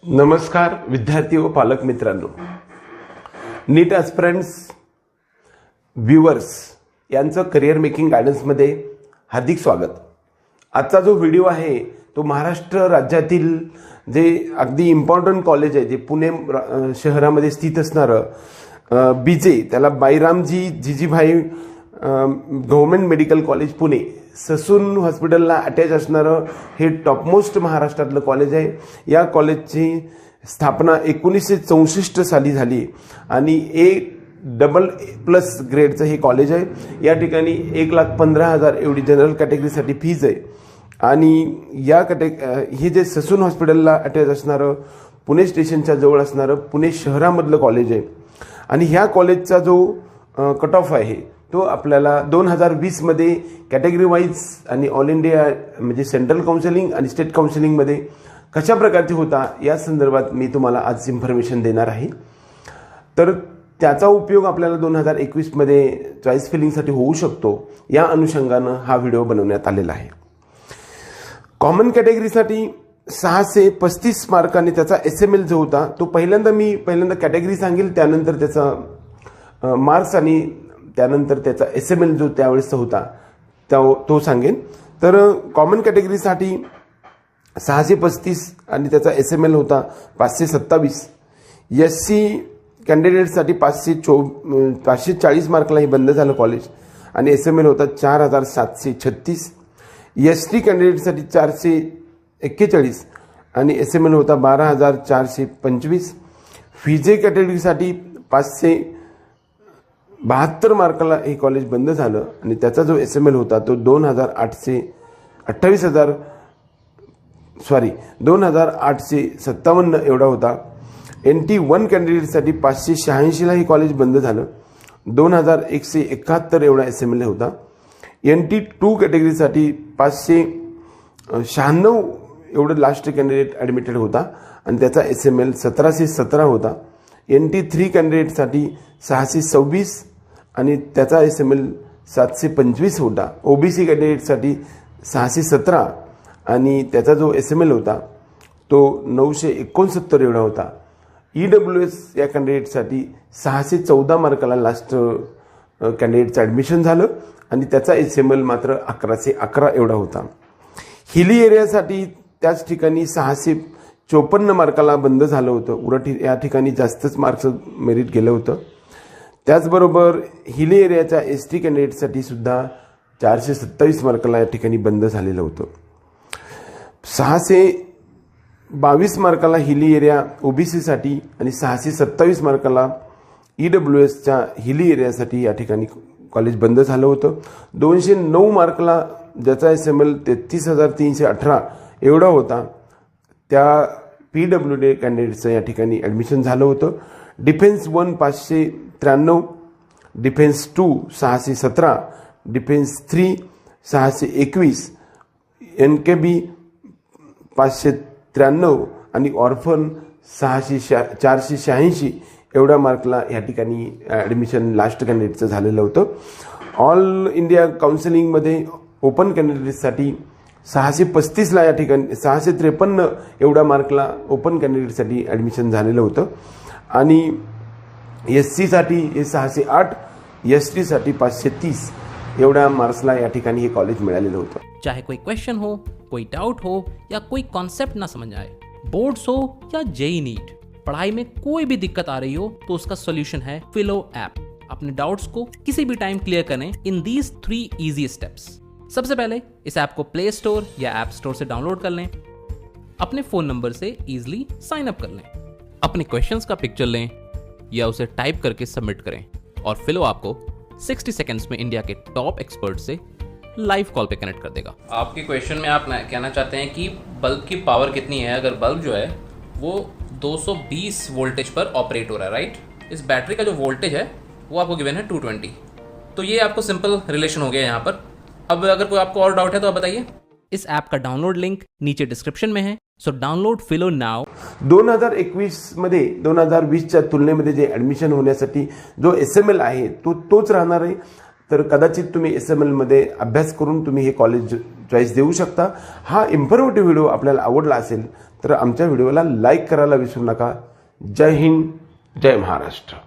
नमस्कार विद्यार्थी व पालक मित्रांनो, नीट ॲस्पिरंट्स व्ह्यूअर्स यांचं करिअर मेकिंग गायडन्समध्ये हार्दिक स्वागत. आजचा जो व्हिडिओ आहे तो महाराष्ट्र राज्यातील जे अगदी इम्पॉर्टंट कॉलेज आहे, जे पुणे शहरामध्ये स्थित असणारं बीजे, त्याला Bairamji Jijibhai government medical college Pune, Sassoon हॉस्पिटलला अटॅच असणारं हे टॉपमोस्ट महाराष्ट्रातलं कॉलेज आहे. या कॉलेजची स्थापना 1964 साली झाली आणि AA+ ग्रेडचं हे कॉलेज आहे. या ठिकाणी 1,15,000 एवढी जनरल कॅटेगरीसाठी फीज आहे. आणि या हे जे ससून हॉस्पिटलला अटॅच असणारं पुणे स्टेशनच्या जवळ असणारं पुणे शहरामधलं कॉलेज आहे. आणि ह्या कॉलेजचा जो कट ऑफ आहे तो आपल्याला 2020मध्ये कॅटेगरी वाईज आणि ऑल इंडिया म्हणजे सेंट्रल काउन्सिलिंग आणि स्टेट काउन्सिलिंगमध्ये कशा प्रकारचे होता या संदर्भात मी तुम्हाला आज इन्फॉर्मेशन देणार आहे. तर त्याचा उपयोग आपल्याला 2021मध्ये चॉईस फिलिंगसाठी होऊ शकतो, या अनुषंगानं हा व्हिडिओ बनवण्यात आलेला आहे. कॉमन कॅटेगरीसाठी 635 मार्कांनी त्याचा SML जो होता तो पहिल्यांदा कॅटेगरी सांगेल, त्यानंतर त्याचा मार्क्स आणि त्यानंतर त्याचा SML जो त्यावेळेसचा होता तो सांगेन. तर कॉमन कॅटेगरीसाठी 635 आणि त्याचा SML होता 527. SC कॅन्डिडेटसाठी 540 मार्कला हे बंद झालं कॉलेज आणि SML होता 4,736. ST कॅन्डिडेटसाठी 441 आणि SML होता 12,425. FJ कॅटेगरीसाठी 572 मार्काला हे कॉलेज बंद झालं आणि त्याचा जो SML होता तो 2,857 एवढा होता. NT1 कॅन्डिडेटसाठी 586ला हे कॉलेज बंद झालं, 2,171 एवढा SML होता. NT2 कॅटेगरीसाठी 596 एवढं लास्ट कॅन्डिडेट ॲडमिटेड होता आणि त्याचा SML 1,717 होता. NT3 कॅन्डिडेटसाठी 626 आणि त्याचा SML 725 होता. OBC कॅन्डिडेटसाठी 617 आणि त्याचा जो SML होता तो 969 एवढा होता. EWS या कॅन्डिडेटसाठी 614 मार्काला लास्ट कॅन्डिडेटचं ॲडमिशन झालं आणि त्याचा SML मात्र 1111 एवढा होता. हिली एरियासाठी त्याच ठिकाणी 654 मार्काला बंद झालं होतं. उलट या ठिकाणी जास्तच मार्क्स मेरिट गेलं होतं. त्याचबरोबर हिली एरियाच्या ST कॅन्डिडेटसाठी सुद्धा 427 मार्काला या ठिकाणी बंद झालेलं होतं. 622 मार्काला हिली एरिया OBCसाठी आणि 627 मार्काला EWSच्या हिली एरियासाठी या ठिकाणी कॉलेज बंद झालं होतं. 209 मार्कला ज्याचा SML 33,318 एवढा होता त्या PWD कॅन्डिडेटचं या ठिकाणी ॲडमिशन झालं होतं. डिफेन्स 1 593, डिफेन्स 2 617, डिफेन्स 3 621, NKB 593 आणि ऑर्फन 486 एवढ्या मार्कला या ठिकाणी ॲडमिशन लास्ट कॅन्डिडेटचं झालेलं होतं. ऑल इंडिया काउन्सिलिंगमध्ये ओपन कॅन्डिडेटसाठी 635ला या ठिकाणी 653 एवढ्या मार्कला ओपन कॅन्डिडेटसाठी ॲडमिशन झालेलं होतं. आणि SCसाठी हे 608, STसाठी 530 एवढ्या मार्क्सला या ठिकाणी हे कॉलेज मिळालेलं होतं. चाहे कोई क्वेश्चन हो, कोई डाउट हो या कोई कॉन्सेप्ट ना समझ आए, बोर्ड्स हो या JEE नीट, पढ़ाई में कोई भी दिक्कत आ रही हो तो उसका सोल्यूशन है फिलो ऐप. अपने डाउट्स को किसी भी टाइम क्लियर करें इन दीज 3 इजी स्टेप्स. सबसे पहले इस ऐप को प्ले स्टोर या ऐप स्टोर से डाउनलोड कर लें. अपने फोन नंबर से इजीली साइन अप कर लें. अपने क्वेश्चंस का पिक्चर लें या उसे टाइप करके सबमिट करें और फिलो आपको 60 सेकंड्स में इंडिया के टॉप एक्सपर्ट से लाइव कॉल पे कनेक्ट कर देगा. आपके क्वेश्चन में आप कहना चाहते हैं कि बल्ब की पावर कितनी है. अगर बल्ब जो है वो 220 वोल्टेज पर ऑपरेट हो रहा है, राइट. इस बैटरी का जो वोल्टेज है वो आपको गिवन है 220. तो ये आपको सिंपल रिलेशन हो गया यहाँ पर. अब अगर कोई आपको और डाउट है तो आप बताइए. इस ऐप का डाउनलोड लिंक नीचे डिस्क्रिप्शन में है, सो डाउनलोड फिलो नाउ. 2021मध्ये 2020च्या तुलनेमध्ये जे ॲडमिशन होण्यासाठी जो SML आहे तोच राहणार आहे. तर कदाचित तुम्ही SML मध्ये अभ्यास करून तुम्ही हे कॉलेज चॉईस देऊ शकता. हा इन्फॉर्मेटिव्ह व्हिडिओ आपल्याला आवडला असेल तर आमच्या व्हिडिओला लाईक करायला विसरू नका. जय हिंद, जय महाराष्ट्र.